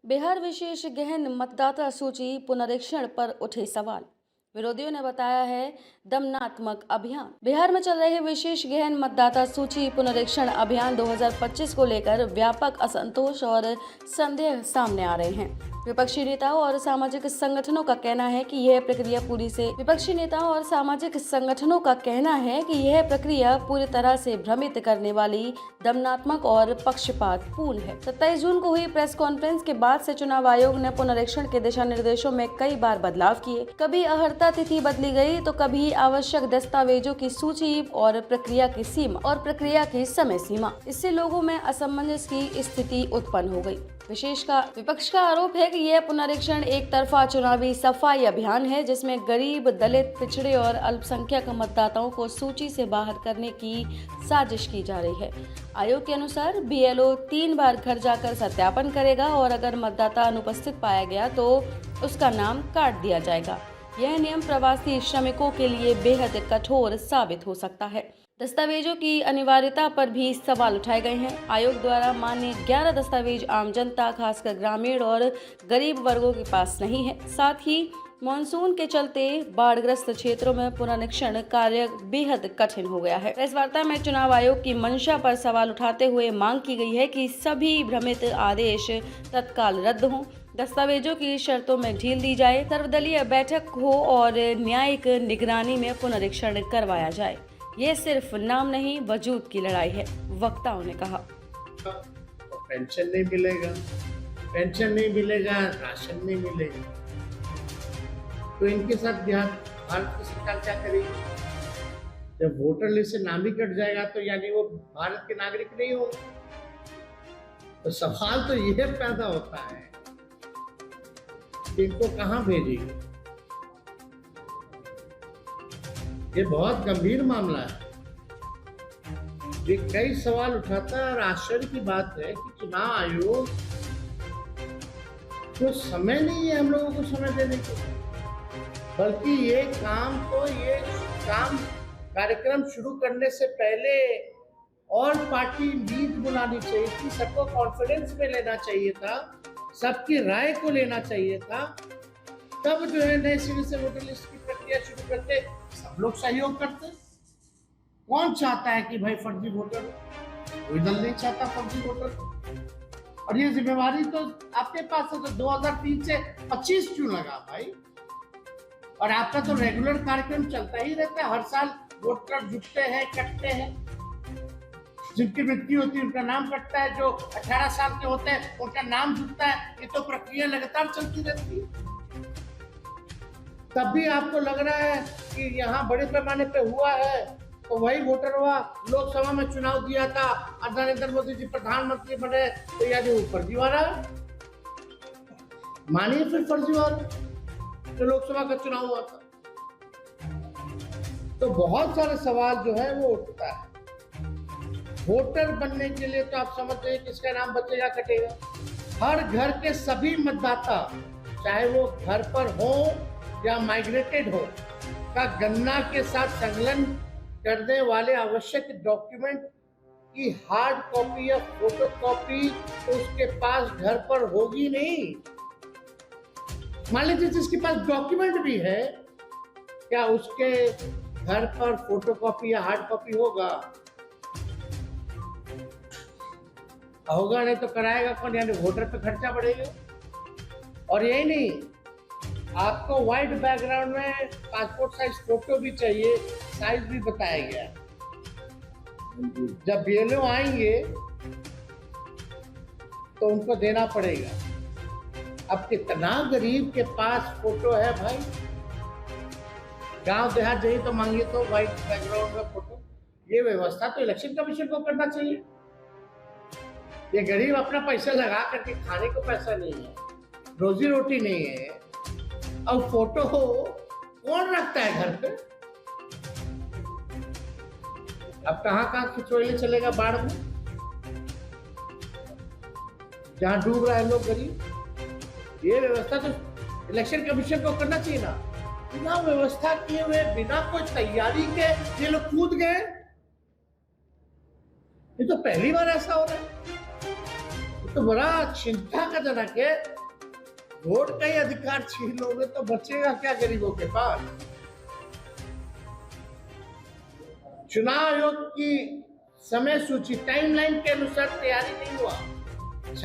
बिहार विशेष गहन मतदाता सूची पुनरीक्षण पर उठे सवाल। विरोधियों ने बताया है दमनात्मक अभियान। बिहार में चल रहे विशेष गहन मतदाता सूची पुनरीक्षण अभियान 2025 को लेकर व्यापक असंतोष और संदेह सामने आ रहे हैं। विपक्षी नेताओं और सामाजिक संगठनों का कहना है कि यह प्रक्रिया पूरी तरह से भ्रमित करने वाली, दमनात्मक और पक्षपातपूर्ण है। 27 जून को हुई प्रेस कॉन्फ्रेंस के बाद से चुनाव आयोग ने पुनरीक्षण के दिशा निर्देशों में कई बार बदलाव किए। कभी अहर्ता तिथि बदली गई तो कभी आवश्यक दस्तावेजों की सूची और प्रक्रिया की समय सीमा। इससे लोगों में असमंजस की स्थिति उत्पन्न हो गई। विपक्ष का आरोप है कि यह पुनरीक्षण एक तरफा चुनावी सफाई अभियान है, जिसमें गरीब, दलित, पिछड़े और अल्पसंख्यक मतदाताओं को सूची से बाहर करने की साजिश की जा रही है। आयोग के अनुसार बीएलओ 3 बार घर जाकर सत्यापन करेगा और अगर मतदाता अनुपस्थित पाया गया तो उसका नाम काट दिया जाएगा। यह नियम प्रवासी श्रमिकों के लिए बेहद कठोर साबित हो सकता है। दस्तावेजों की अनिवार्यता पर भी सवाल उठाए गए हैं। आयोग द्वारा मान्य 11 दस्तावेज आम जनता, खासकर ग्रामीण और गरीब वर्गों के पास नहीं है। साथ ही मानसून के चलते बाढ़ग्रस्त क्षेत्रों में पुनरीक्षण कार्य बेहद कठिन हो गया है। प्रेस वार्ता में चुनाव आयोग की मंशा पर सवाल उठाते हुए मांग की गई है कि सभी भ्रमित आदेश तत्काल रद्द हों, दस्तावेजों की शर्तों में ढील दी जाए, सर्वदलीय बैठक हो और न्यायिक निगरानी में पुनरीक्षण करवाया जाए। ये सिर्फ नाम नहीं, वजूद की लड़ाई है, वक्ताओं ने कहा। पेंशन नहीं मिलेगा, राशन नहीं मिलेगा, तो इनके साथ भारत की सरकार क्या करेगी? जब वोटर लिस्ट से नाम ही कट जाएगा तो यानी वो भारत के नागरिक नहीं होंगे। तो सवाल तो यह पैदा होता है कि इनको कहां भेजेंगे। ये बहुत गंभीर मामला है। ये कई सवाल उठाता है और आश्चर्य की बात है कि चुनाव आयोग को समय नहीं है हम लोगों को समय देने के, बल्कि ये काम कार्यक्रम शुरू करने से पहले और पार्टी मीट बुलानी चाहिए थी, सबको कॉन्फिडेंस में लेना चाहिए था, सबकी राय को लेना चाहिए था, तब जो है नए सिरे से वोटर लिस्ट की प्रक्रिया शुरू करते, सब लोग सहयोग करते। कौन चाहता है कि भाई फर्जी वोटर? कोई दल नहीं चाहता फर्जी वोटर। और ये जिम्मेवारी तो आपके पास है। तो 2003 से 25 क्यों लगा भाई? और आपका तो रेगुलर कार्यक्रम चलता ही रहता है। हर साल वोटर जुटते हैं, कटते हैं। जिनकी मृत्यु होती है उनका नाम कटता है, जो 18 साल के होते हैं उनका नाम जुटता है। ये तो प्रक्रिया लगातार चलती रहती है। तब भी आपको लग रहा है कि यहाँ बड़े पैमाने पे हुआ है, तो वही वोटर हुआ। लोकसभा में चुनाव दिया था और नरेंद्र मोदी जी प्रधानमंत्री बने, तो यानी वो फर्जीवाड़ा है। मानिए फिर फर्जीवाड़ा, तो लोकसभा का चुनाव हुआ था। तो बहुत सारे सवाल जो है वो उठता है। वोटर बनने के लिए तो आप समझते हैं किसका नाम बचेगा, कटेगा। हर घर के सभी मतदाता, चाहे वो घर पर हो या माइग्रेटेड हो, का गणना के साथ संलग्न करने वाले आवश्यक डॉक्यूमेंट की हार्ड कॉपी या फोटो कॉपी तो उसके पास घर पर होगी नहीं। मान लीजिए जिसके पास डॉक्यूमेंट भी है, क्या उसके घर पर फोटो कॉपी या हार्ड कॉपी होगा? नहीं तो कराएगा कौन? यानी वोटर पे खर्चा बढ़ेगा। और यही नहीं, आपको व्हाइट बैकग्राउंड में पासपोर्ट साइज फोटो भी चाहिए, साइज भी बताया गया। जब बीएलओ आएंगे तो उनको देना पड़ेगा। अब कितना गरीब के पास फोटो है भाई? गांव देहात जाइए तो मांगिए तो व्हाइट बैकग्राउंड में फोटो। ये व्यवस्था तो इलेक्शन कमीशन को करना चाहिए। ये गरीब अपना पैसा लगा करके खाने को पैसा नहीं है, रोजी रोटी नहीं है, और फोटो कौन रखता है घर पे? अब कहाँ खिंचवाइले चलेगा बाढ़ में, जहां डूब रहा है लोग गरीब। ये व्यवस्था तो इलेक्शन कमीशन को करना चाहिए ना। बिना व्यवस्था किए हुए, बिना कोई तैयारी के ये लोग कूद गए। ये तो पहली बार ऐसा हो रहा है। तो बड़ा चिंता का जनक है। वोट का ही अधिकार छीन लोगे तो बचेगा क्या गरीबों के पास। चुनाव आयोग की समय सूची टाइमलाइन के अनुसार तैयारी नहीं हुआ।